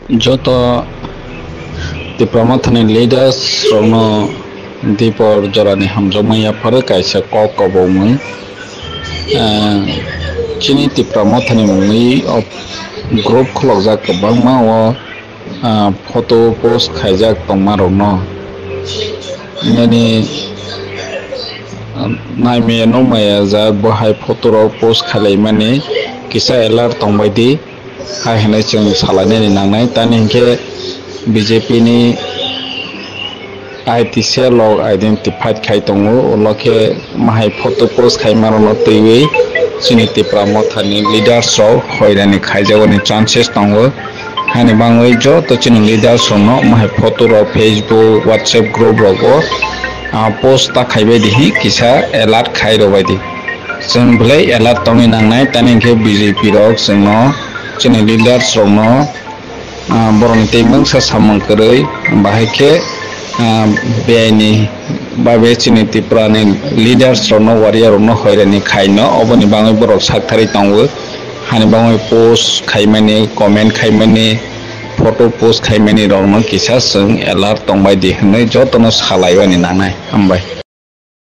joto di pramathani leaders rono dipor jorani hamjomaya phare kaisa kok kobongmui chini di pramathani mungwi of group khulokjak kwbangma o photo post khaijak tongma rono yani naimaya nomaya ja bahai photo ro post khalaimani kisa alert tongbaidi hai hene chung salane nangnai tani hingke BJP ni ITC log identified khai tongo loke mahai photo post khaimarono teiwi chini pramothani leaders ro hoirani khaijagoni chances tongo hani bangoi jo to chini leaders no mahai photo ro Facebook WhatsApp group ro post ta khaibai dihi kisa alert khai ro baidi jeng blai alert tongi nangnai tani hingke BJP rok jengno chini leaders ro no borong teimang sa samang kerei bahai ke beini babe chini tiprani leaders rono warrior rono hoirani khaino oboni bangai borok sakthari tongo hani bangai post khaimani comment khaimani photo post khaimani rono kisa sung alert tongbai di hnai jotono salaiwani nangnai ambai